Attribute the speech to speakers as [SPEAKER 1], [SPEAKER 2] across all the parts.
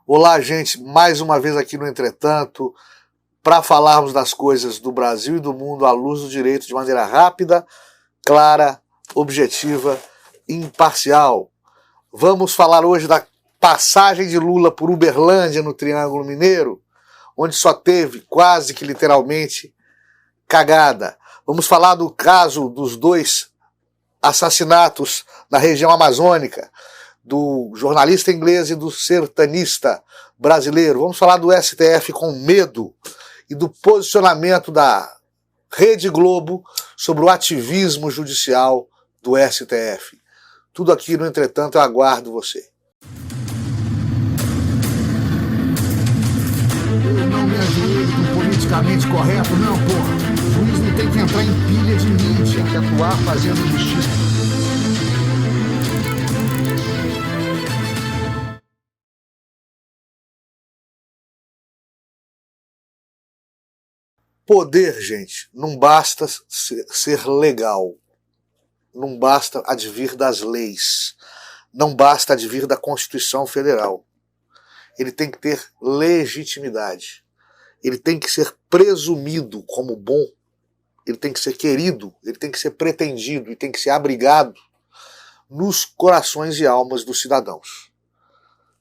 [SPEAKER 1] Olá, gente, mais uma vez aqui no Entretanto, para falarmos das coisas do Brasil e do mundo à luz do direito de maneira rápida, clara, objetiva e imparcial. Vamos falar hoje da passagem de Lula por Uberlândia, no Triângulo Mineiro, onde só teve, quase que literalmente, cagada. Vamos falar do caso dos 2 assassinatos na região amazônica, do jornalista inglês e do sertanista brasileiro. Vamos falar do STF com medo e do posicionamento da Rede Globo sobre o ativismo judicial do STF. Tudo aqui no Entretanto, eu aguardo você.
[SPEAKER 2] Eu não me ajoelho com politicamente correto, não, porra. O juiz não tem que entrar em pilha de mídia, tem que atuar fazendo justiça.
[SPEAKER 1] Poder, gente, não basta ser legal. Não basta advir das leis. Não basta advir da Constituição Federal. Ele tem que ter legitimidade. Ele tem que ser presumido como bom. Ele tem que ser querido. Ele tem que ser pretendido. E tem que ser abrigado nos corações e almas dos cidadãos.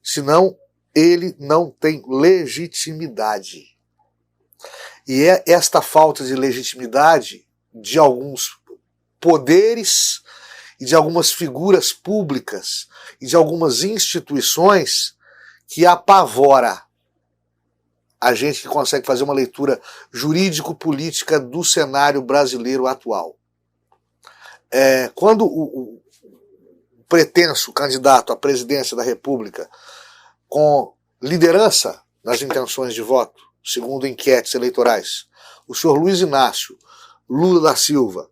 [SPEAKER 1] Senão, ele não tem legitimidade. E é esta falta de legitimidade de alguns poderes e de algumas figuras públicas e de algumas instituições que apavora a gente que consegue fazer uma leitura jurídico-política do cenário brasileiro atual. Quando o pretenso candidato à presidência da República, com liderança nas intenções de voto, segundo enquetes eleitorais, o senhor Luiz Inácio Lula da Silva,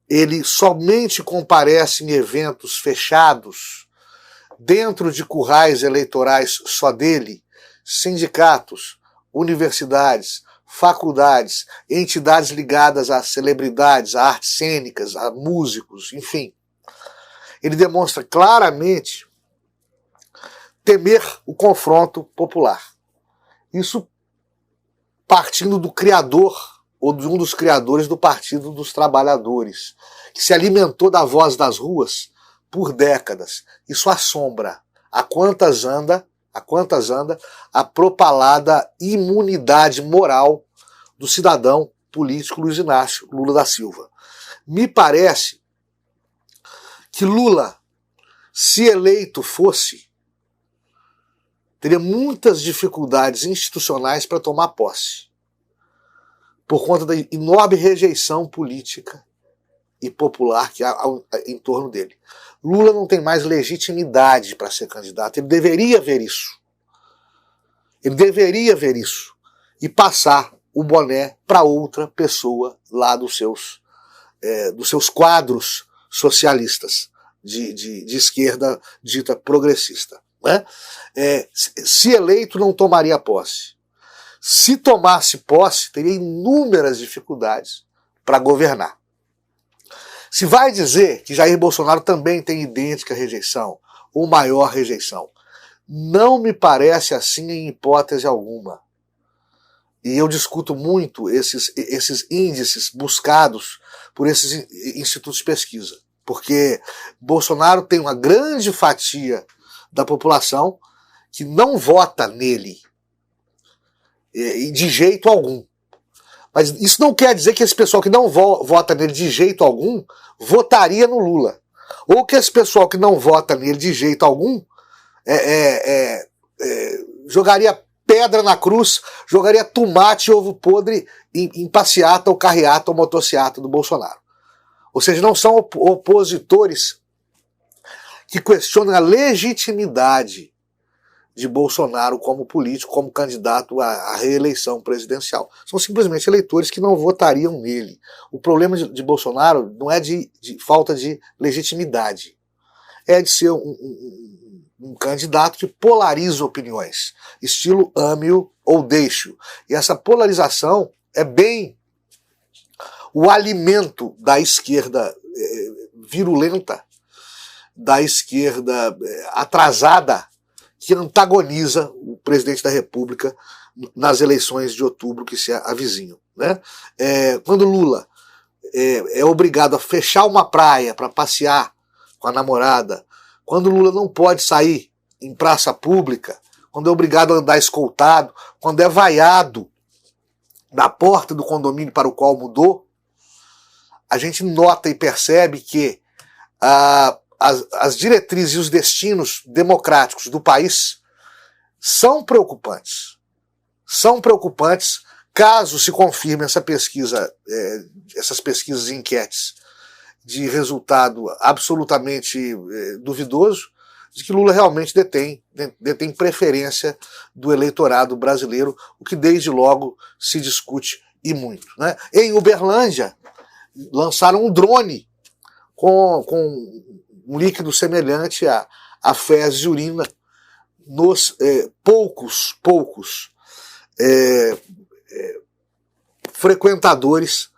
[SPEAKER 1] ele somente comparece em eventos fechados, dentro de currais eleitorais só dele, sindicatos, universidades, faculdades, entidades ligadas a celebridades, a artes cênicas, a músicos, enfim. Ele demonstra claramente temer o confronto popular. Isso partindo do criador, ou de um dos criadores do Partido dos Trabalhadores, que se alimentou da voz das ruas por décadas. Isso assombra a quantas anda a propalada imunidade moral do cidadão político Luiz Inácio Lula da Silva. Me parece que Lula, se eleito fosse, teria muitas dificuldades institucionais para tomar posse, por conta da enorme rejeição política e popular que há em torno dele. Lula não tem mais legitimidade para ser candidato. Ele deveria ver isso. Ele deveria ver isso e passar o boné para outra pessoa lá dos seus quadros socialistas de esquerda dita progressista. Né? Se eleito, não tomaria posse. Se tomasse posse, teria inúmeras dificuldades para governar. Se vai dizer que Jair Bolsonaro também tem idêntica rejeição, ou maior rejeição, não me parece assim em hipótese alguma. E eu discuto muito esses índices buscados por esses institutos de pesquisa, porque Bolsonaro tem uma grande fatia da população que não vota nele, de jeito algum. Mas isso não quer dizer que esse pessoal que não vota nele de jeito algum votaria no Lula. Ou que esse pessoal que não vota nele de jeito algum jogaria pedra na cruz, jogaria tomate e ovo podre em passeata ou carreata ou motociata do Bolsonaro. Ou seja, não são opositores que questionam a legitimidade de Bolsonaro como político, como candidato à reeleição presidencial. São simplesmente eleitores que não votariam nele. O problema de Bolsonaro não é de falta de legitimidade. É de ser um candidato que polariza opiniões, estilo ame-o ou deixe-o. E essa polarização é bem o alimento da esquerda virulenta, da esquerda atrasada, que antagoniza o presidente da República nas eleições de outubro que se avizinham, né? Quando Lula é obrigado a fechar uma praia para passear com a namorada, quando Lula não pode sair em praça pública, quando é obrigado a andar escoltado, quando é vaiado na porta do condomínio para o qual mudou, a gente nota e percebe que as diretrizes e os destinos democráticos do país são preocupantes. São preocupantes caso se confirme essa pesquisa, essas pesquisas e enquetes de resultado absolutamente duvidoso, de que Lula realmente detém preferência do eleitorado brasileiro, o que desde logo se discute e muito, né? Em Uberlândia, lançaram um drone com um líquido semelhante a fezes e urina nos poucos frequentadores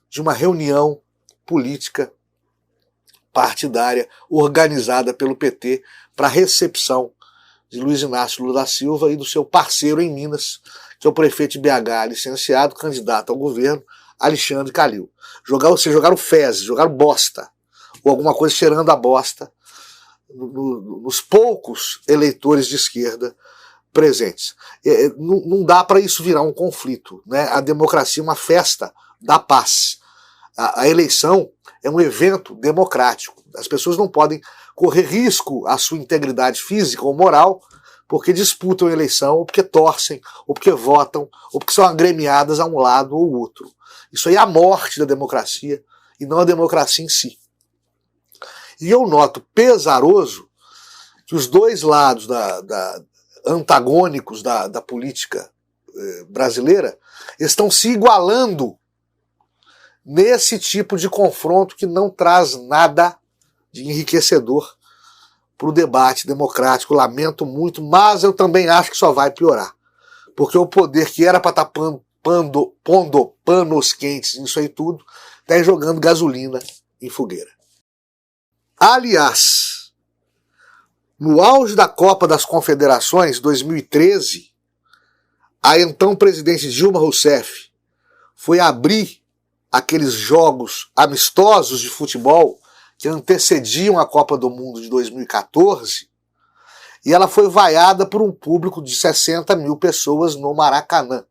[SPEAKER 1] de uma reunião política partidária organizada pelo PT para a recepção de Luiz Inácio Lula da Silva e do seu parceiro em Minas, que é o prefeito de BH, licenciado, candidato ao governo, Alexandre Calil. Jogaram fezes, jogaram bosta, ou alguma coisa cheirando a bosta, nos poucos eleitores de esquerda presentes. Não dá para isso virar um conflito, né? A democracia é uma festa da paz. A eleição é um evento democrático. As pessoas não podem correr risco à sua integridade física ou moral porque disputam a eleição, ou porque torcem, ou porque votam, ou porque são agremiadas a um lado ou outro. Isso aí é a morte da democracia e não a democracia em si. E eu noto pesaroso que os dois lados antagônicos da política brasileira estão se igualando nesse tipo de confronto que não traz nada de enriquecedor para o debate democrático. Lamento muito, mas eu também acho que só vai piorar. Porque o poder que era para estar pondo panos quentes nisso aí tudo, está jogando gasolina em fogueira. Aliás, no auge da Copa das Confederações, 2013, a então presidente Dilma Rousseff foi abrir aqueles jogos amistosos de futebol que antecediam a Copa do Mundo de 2014, e ela foi vaiada por um público de 60 mil pessoas no Maracanã,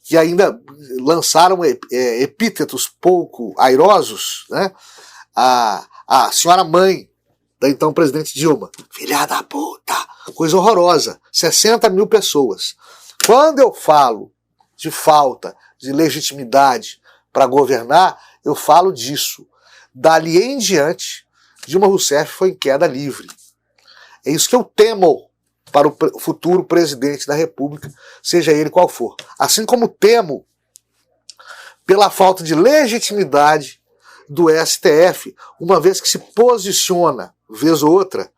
[SPEAKER 1] que ainda lançaram epítetos pouco airosos, né? A senhora mãe da então presidente Dilma, filha da puta, coisa horrorosa, 60 mil pessoas. Quando eu falo de falta de legitimidade para governar, eu falo disso. Dali em diante, Dilma Rousseff foi em queda livre. É isso que eu temo para o futuro presidente da República, seja ele qual for. Assim como temo pela falta de legitimidade do STF, uma vez que se posiciona, vez ou outra,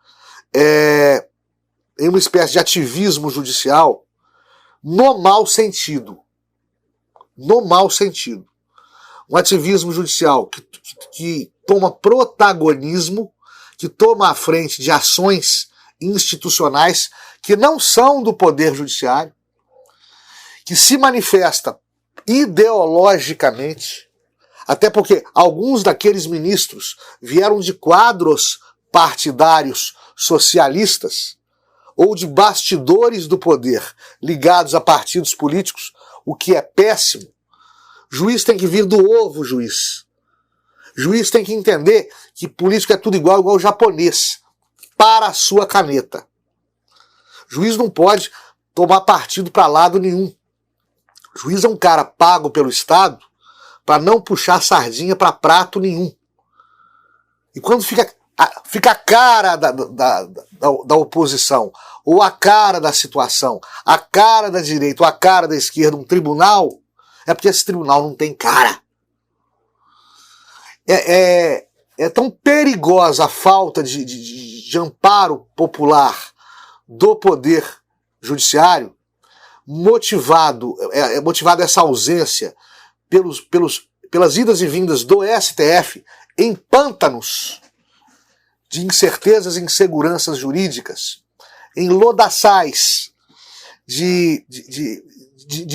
[SPEAKER 1] em uma espécie de ativismo judicial no mau sentido. No mau sentido. Um ativismo judicial que toma protagonismo, que toma a frente de ações institucionais que não são do Poder Judiciário, que se manifesta ideologicamente, até porque alguns daqueles ministros vieram de quadros partidários socialistas ou de bastidores do poder ligados a partidos políticos, o que é péssimo. Juiz tem que vir do ovo, juiz. Juiz tem que entender que político é tudo igual japonês, para a sua caneta. Juiz não pode tomar partido para lado nenhum. Juiz é um cara pago pelo Estado para não puxar sardinha para prato nenhum. E quando fica a cara da oposição, ou a cara da situação, a cara da direita ou a cara da esquerda, um tribunal, é porque esse tribunal não tem cara. É tão perigosa a falta de amparo popular do Poder Judiciário, motivado essa ausência pelas idas e vindas do STF em pântanos de incertezas e inseguranças jurídicas, em lodaçais de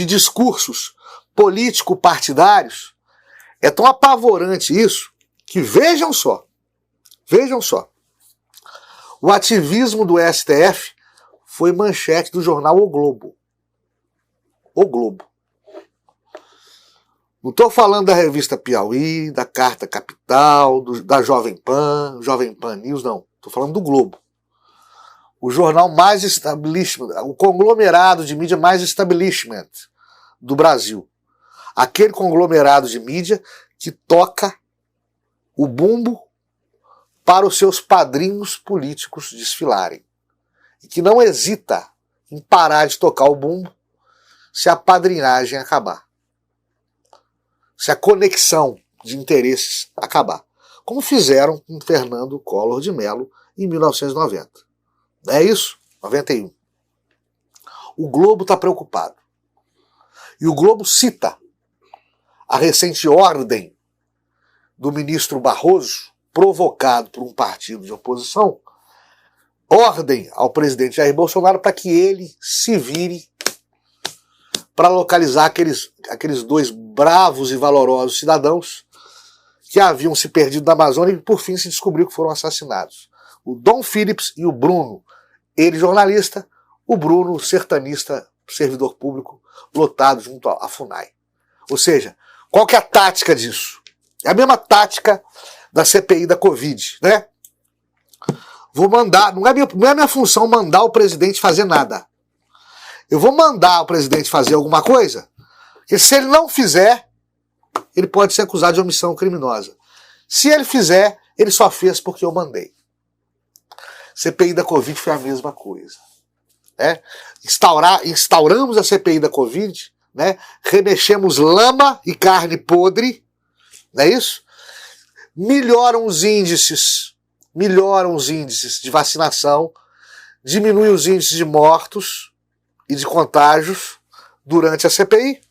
[SPEAKER 1] discursos político-partidários, é tão apavorante isso que vejam só, o ativismo do STF foi manchete do jornal O Globo. O Globo. Não estou falando da revista Piauí, da Carta Capital, da Jovem Pan News, não. Estou falando do Globo. O jornal mais establishment, o conglomerado de mídia mais establishment do Brasil. Aquele conglomerado de mídia que toca o bumbo para os seus padrinhos políticos desfilarem. E que não hesita em parar de tocar o bumbo se a padrinhagem acabar. Se a conexão de interesses acabar. Como fizeram com Fernando Collor de Mello em 1990. Não é isso? 91. O Globo está preocupado. E o Globo cita a recente ordem do ministro Barroso, provocado por um partido de oposição, ordem ao presidente Jair Bolsonaro para que ele se vire para localizar aqueles dois bravos e valorosos cidadãos que haviam se perdido na Amazônia e por fim se descobriu que foram assassinados. O Dom Phillips e o Bruno, ele jornalista, o Bruno sertanista, servidor público, lotado junto à FUNAI. Ou seja, qual que é a tática disso? É a mesma tática da CPI da Covid, né? Vou mandar, não é minha função mandar o presidente fazer nada. Eu vou mandar o presidente fazer alguma coisa, que se ele não fizer, ele pode ser acusado de omissão criminosa. Se ele fizer, ele só fez porque eu mandei. CPI da Covid foi a mesma coisa. Né? Instauramos a CPI da Covid, né? Remexemos lama e carne podre, não é isso? Melhoram os índices de vacinação, diminui os índices de mortos e de contágios durante a CPI.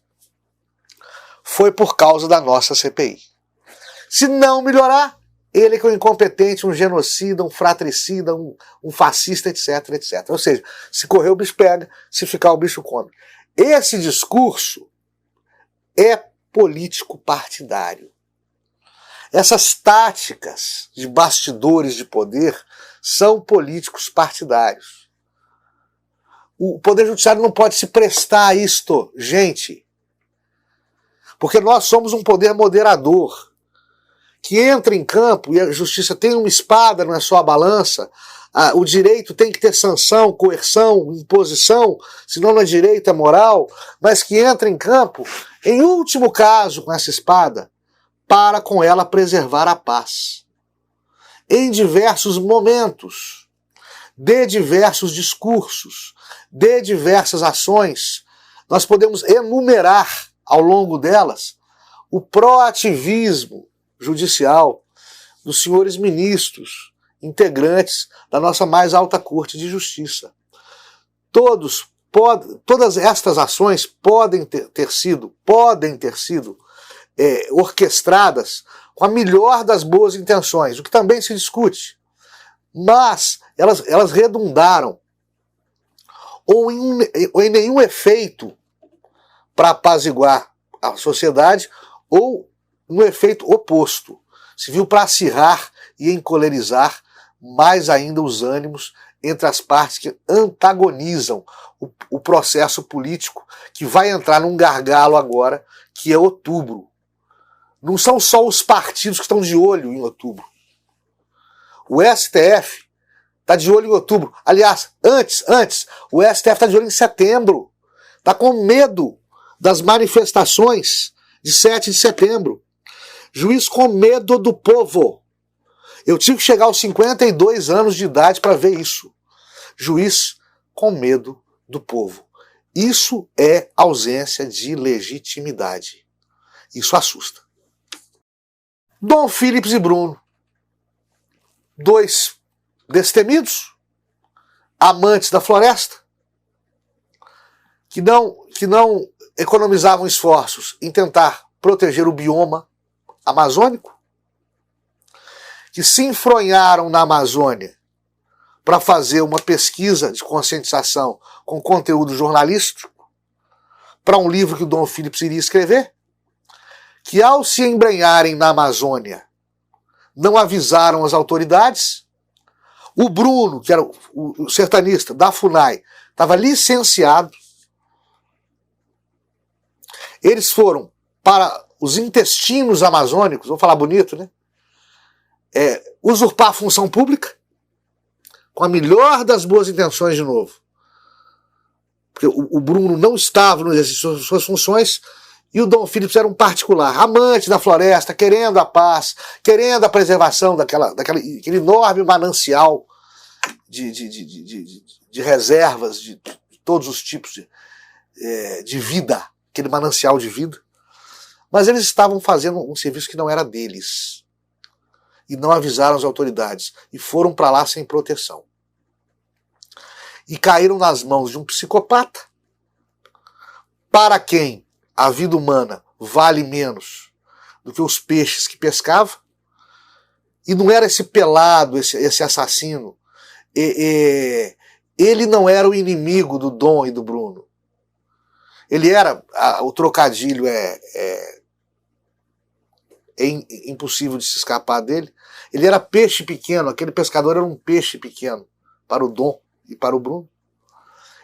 [SPEAKER 1] Foi por causa da nossa CPI. Se não melhorar, ele que é um incompetente, um genocida, um fratricida, um fascista, etc, etc. Ou seja, se correr o bicho pega, se ficar o bicho come. Esse discurso é político partidário. Essas táticas de bastidores de poder são políticos partidários. O Poder Judiciário não pode se prestar a isto, gente. Porque nós somos um poder moderador, que entra em campo e a justiça tem uma espada na sua balança, o direito tem que ter sanção, coerção, imposição, senão não é direito, é moral, mas que entra em campo, em último caso com essa espada, para com ela preservar a paz. Em diversos momentos, de diversos discursos, de diversas ações, nós podemos enumerar ao longo delas o proativismo judicial dos senhores ministros, integrantes da nossa mais alta Corte de Justiça. Todas estas ações podem ter sido orquestradas com a melhor das boas intenções, o que também se discute, mas elas redundaram ou em nenhum efeito para apaziguar a sociedade ou no efeito oposto, serviu para acirrar e encolerizar mais ainda os ânimos entre as partes que antagonizam o processo político que vai entrar num gargalo agora, que é outubro. Não são só os partidos que estão de olho em outubro. O STF está de olho em outubro. Aliás, antes, o STF está de olho em setembro. Está com medo das manifestações de 7 de setembro. Juiz com medo do povo. Eu tive que chegar aos 52 anos de idade para ver isso. Juiz com medo do povo. Isso é ausência de legitimidade. Isso assusta. Dom Phillips e Bruno, dois destemidos, amantes da floresta, que não economizavam esforços em tentar proteger o bioma amazônico, que se enfronharam na Amazônia para fazer uma pesquisa de conscientização com conteúdo jornalístico para um livro que o Dom Phillips iria escrever, que ao se embrenharem na Amazônia não avisaram as autoridades. O Bruno, que era o sertanista da FUNAI, estava licenciado. Eles foram para os intestinos amazônicos, vou falar bonito, né? Usurpar a função pública, com a melhor das boas intenções de novo. Porque o Bruno não estava no exercício de suas funções e o Dom Phillips era um particular, amante da floresta, querendo a paz, querendo a preservação daquele enorme manancial de reservas de todos os tipos de vida, aquele manancial de vida. Mas eles estavam fazendo um serviço que não era deles. E não avisaram as autoridades. E foram para lá sem proteção. E caíram nas mãos de um psicopata, para quem a vida humana vale menos do que os peixes que pescava. E não era esse pelado, esse assassino. Ele não era o inimigo do Dom e do Bruno. Ele era, o trocadilho é impossível de se escapar dele. Ele era peixe pequeno, aquele pescador era um peixe pequeno para o Dom e para o Bruno.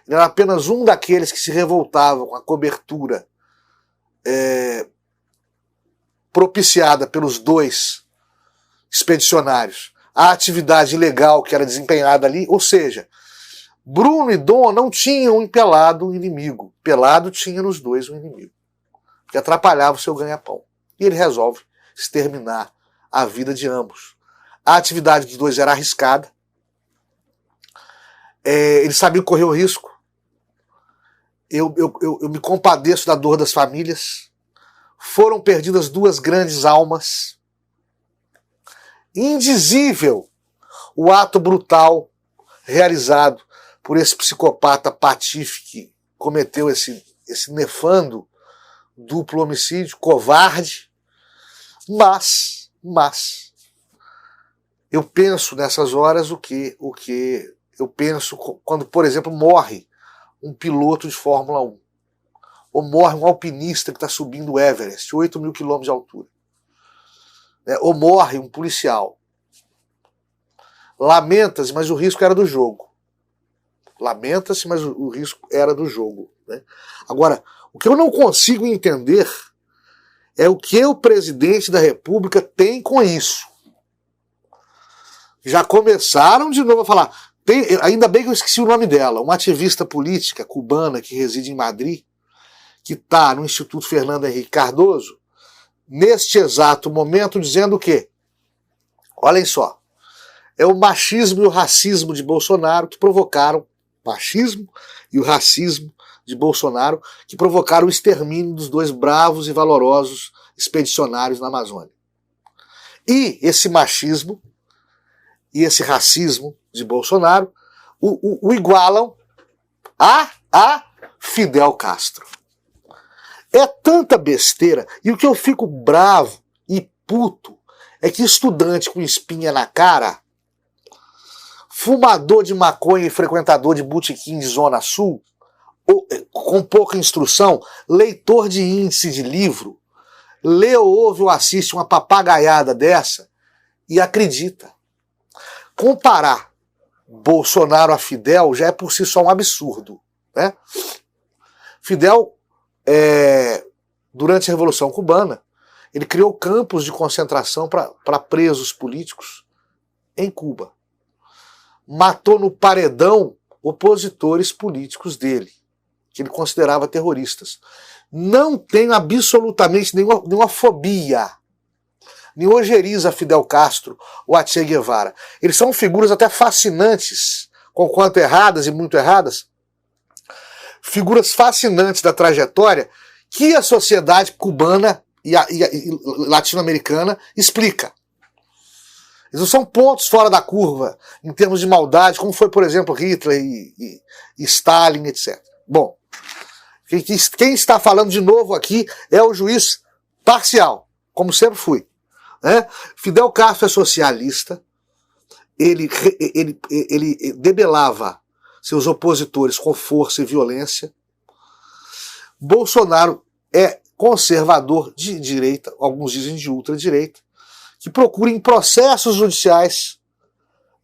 [SPEAKER 1] Ele era apenas um daqueles que se revoltavam com a cobertura propiciada pelos dois expedicionários, a atividade ilegal que era desempenhada ali, ou seja, Bruno e Dom não tinham em Pelado um inimigo. Pelado tinha nos dois um inimigo, que atrapalhava o seu ganha-pão. E ele resolve exterminar a vida de ambos. A atividade dos dois era arriscada. Ele sabia correr o risco. Eu me compadeço da dor das famílias. Foram perdidas duas grandes almas. Indizível o ato brutal realizado por esse psicopata patife que cometeu esse nefando duplo homicídio, covarde. Mas eu penso nessas horas o que eu penso quando, por exemplo, morre um piloto de Fórmula 1, ou morre um alpinista que está subindo o Everest, 8.000 quilômetros de altura, ou morre um policial. Lamenta-se, mas o risco era do jogo. Lamenta-se, mas o risco era do jogo. Né? Agora, o que eu não consigo entender é o que o presidente da República tem com isso. Já começaram de novo a falar. Ainda bem que eu esqueci o nome dela, uma ativista política cubana que reside em Madrid, que está no Instituto Fernando Henrique Cardoso, neste exato momento dizendo o quê? Olhem só, é o machismo e o racismo de Bolsonaro que provocaram, machismo e o racismo de Bolsonaro, que provocaram o extermínio dos dois bravos e valorosos expedicionários na Amazônia. E esse machismo e esse racismo de Bolsonaro o igualam a Fidel Castro. É tanta besteira, e o que eu fico bravo e puto é que estudante com espinha na cara, fumador de maconha e frequentador de botequim de Zona Sul, com pouca instrução, leitor de índice de livro, lê ou ouve ou assiste uma papagaiada dessa e acredita. Comparar Bolsonaro a Fidel já é por si só um absurdo. Né? Fidel, durante a Revolução Cubana, ele criou campos de concentração para presos políticos em Cuba. Matou no paredão opositores políticos dele, que ele considerava terroristas. Não tenho absolutamente nenhuma fobia, nem ojeriza a Fidel Castro ou a Che Guevara. Eles são figuras até fascinantes, conquanto erradas e muito erradas, figuras fascinantes da trajetória que a sociedade cubana e latino-americana explica. Eles não são pontos fora da curva em termos de maldade, como foi, por exemplo, Hitler e Stalin, etc. Bom, quem está falando de novo aqui é o juiz parcial, como sempre fui. Né? Fidel Castro é socialista, ele debelava seus opositores com força e violência. Bolsonaro é conservador de direita, alguns dizem de ultradireita, que procura em processos judiciais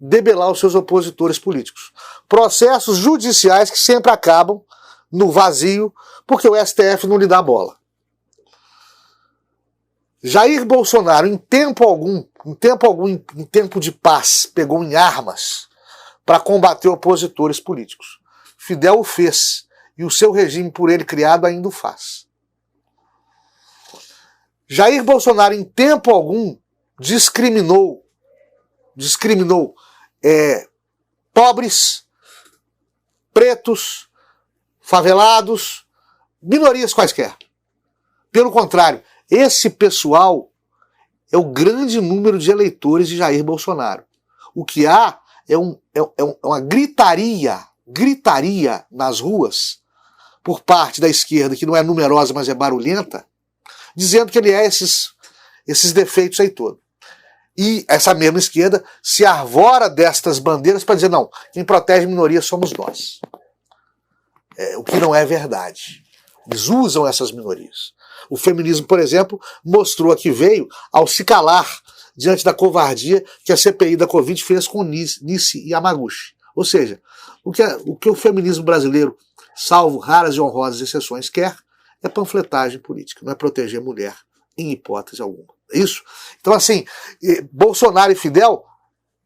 [SPEAKER 1] debelar os seus opositores políticos. Processos judiciais que sempre acabam no vazio, porque o STF não lhe dá bola. Jair Bolsonaro, em tempo de paz, pegou em armas para combater opositores políticos. Fidel o fez, e o seu regime por ele criado ainda o faz. Jair Bolsonaro, em tempo algum, discriminou pobres, pretos, favelados, minorias quaisquer. Pelo contrário, esse pessoal é o grande número de eleitores de Jair Bolsonaro. O que há é uma gritaria nas ruas, por parte da esquerda, que não é numerosa, mas é barulhenta, dizendo que ele é esses defeitos aí todos. E essa mesma esquerda se arvora destas bandeiras para dizer, não, quem protege minorias somos nós. O que não é verdade. Eles usam essas minorias. O feminismo, por exemplo, mostrou que veio ao se calar diante da covardia que a CPI da Covid fez com Nice Yamaguchi. Ou seja, o que o feminismo brasileiro, salvo raras e honrosas exceções, quer é panfletagem política, não é proteger a mulher em hipótese alguma. Isso. Então, assim, Bolsonaro e Fidel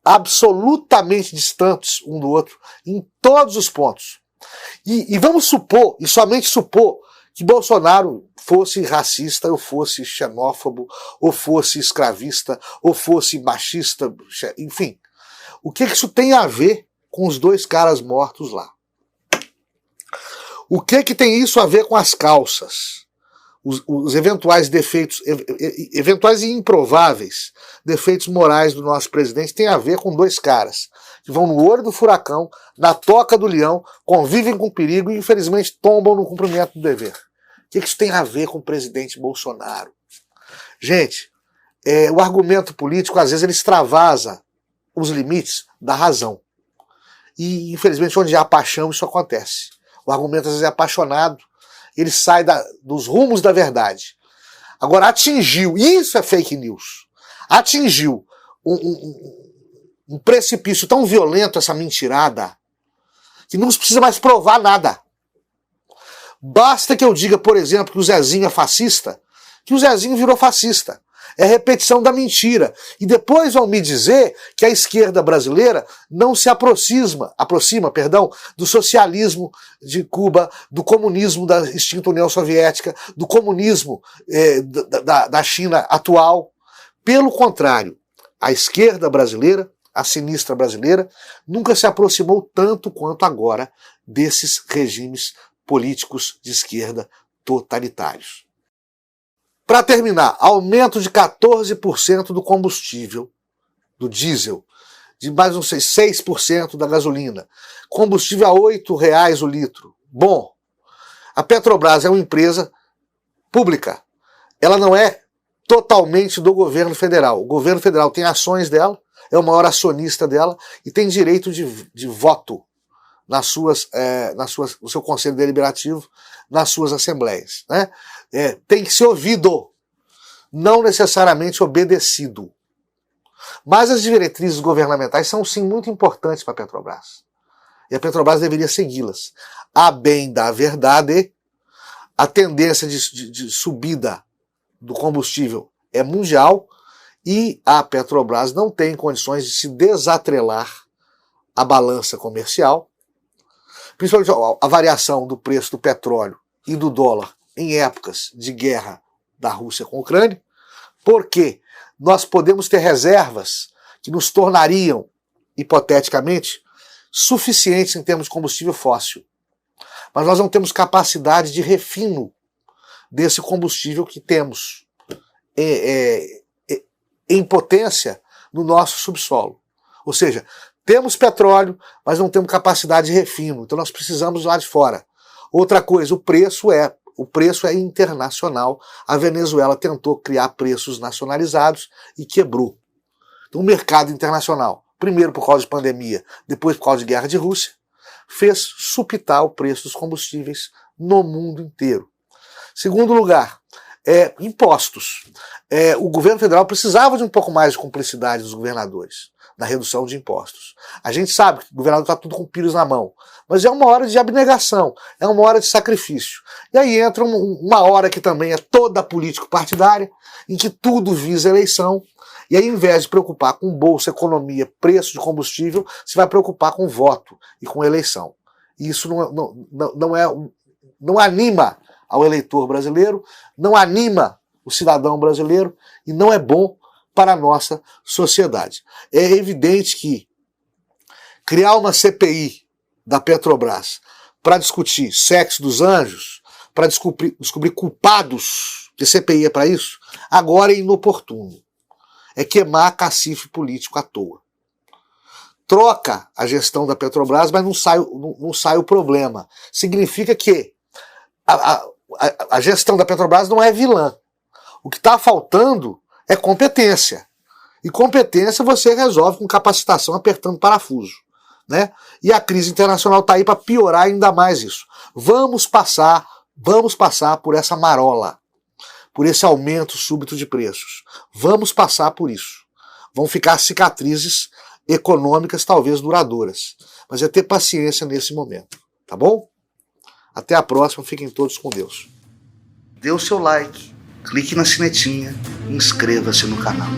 [SPEAKER 1] absolutamente distantes um do outro em todos os pontos. E vamos supor, e somente supor, que Bolsonaro fosse racista, ou fosse xenófobo, ou fosse escravista, ou fosse machista, enfim. O que isso tem a ver com os dois caras mortos lá? O que tem isso a ver com as calças? Os eventuais defeitos, eventuais e improváveis defeitos morais do nosso presidente tem a ver com dois caras que vão no olho do furacão, na toca do leão, convivem com perigo e infelizmente tombam no cumprimento do dever. O que isso tem a ver com o presidente Bolsonaro? Gente, o argumento político às vezes ele extravasa os limites da razão. E infelizmente onde há paixão isso acontece. O argumento às vezes é apaixonado, ele sai dos rumos da verdade. Agora atingiu, isso é fake news, atingiu um precipício tão violento, essa mentirada, que não se precisa mais provar nada. Basta que eu diga, por exemplo, que o Zezinho é fascista, que o Zezinho virou fascista. É repetição da mentira. E depois vão me dizer que a esquerda brasileira não se aproxima do socialismo de Cuba, do comunismo da extinta União Soviética, do comunismo da China atual. Pelo contrário, a esquerda brasileira, a sinistra brasileira, nunca se aproximou tanto quanto agora desses regimes políticos de esquerda totalitários. Para terminar, aumento de 14% do combustível, do diesel, de mais uns 6% da gasolina, combustível a R$8 o litro. Bom, a Petrobras é uma empresa pública, ela não é totalmente do governo federal. O governo federal tem ações dela, é o maior acionista dela e tem direito de voto no seu conselho deliberativo, nas suas assembleias. Né? Tem que ser ouvido, não necessariamente obedecido. Mas as diretrizes governamentais são sim muito importantes para a Petrobras. E a Petrobras deveria segui-las. A bem da verdade, a tendência de subida do combustível é mundial e a Petrobras não tem condições de se desatrelar à balança comercial, principalmente a variação do preço do petróleo e do dólar em épocas de guerra da Rússia com a Ucrânia, porque nós podemos ter reservas que nos tornariam, hipoteticamente, suficientes em termos de combustível fóssil. Mas nós não temos capacidade de refino desse combustível que temos em potência no nosso subsolo. Ou seja, temos petróleo, mas não temos capacidade de refino. Então nós precisamos lá de fora. Outra coisa, o preço é internacional. A Venezuela tentou criar preços nacionalizados e quebrou. Então o mercado internacional primeiro por causa de pandemia, depois por causa de guerra de Rússia, fez supitar o preço dos combustíveis no mundo inteiro. Segundo lugar, impostos. O governo federal precisava de um pouco mais de cumplicidade dos governadores na redução de impostos. A gente sabe que o governador está tudo com pílulas na mão, mas é uma hora de abnegação, é uma hora de sacrifício. E aí entra uma hora que também é toda político-partidária, em que tudo visa eleição, e aí, ao invés de preocupar com bolsa, economia, preço de combustível, se vai preocupar com voto e com eleição. E isso não anima ao eleitor brasileiro, não anima o cidadão brasileiro e não é bom para a nossa sociedade. É evidente que criar uma CPI da Petrobras para discutir sexo dos anjos, para descobrir culpados, que CPI é para isso, agora é inoportuno. É queimar cacife político à toa. Troca a gestão da Petrobras, mas não sai o problema. Significa que a gestão da Petrobras não é vilã. O que está faltando é competência. E competência você resolve com capacitação apertando parafuso, né? E a crise internacional está aí para piorar ainda mais isso. Vamos passar por essa marola, por esse aumento súbito de preços. Vamos passar por isso. Vão ficar cicatrizes econômicas talvez duradouras. Mas é ter paciência nesse momento, tá bom? Até a próxima, fiquem todos com Deus. Dê o seu like, clique na sinetinha e inscreva-se no canal.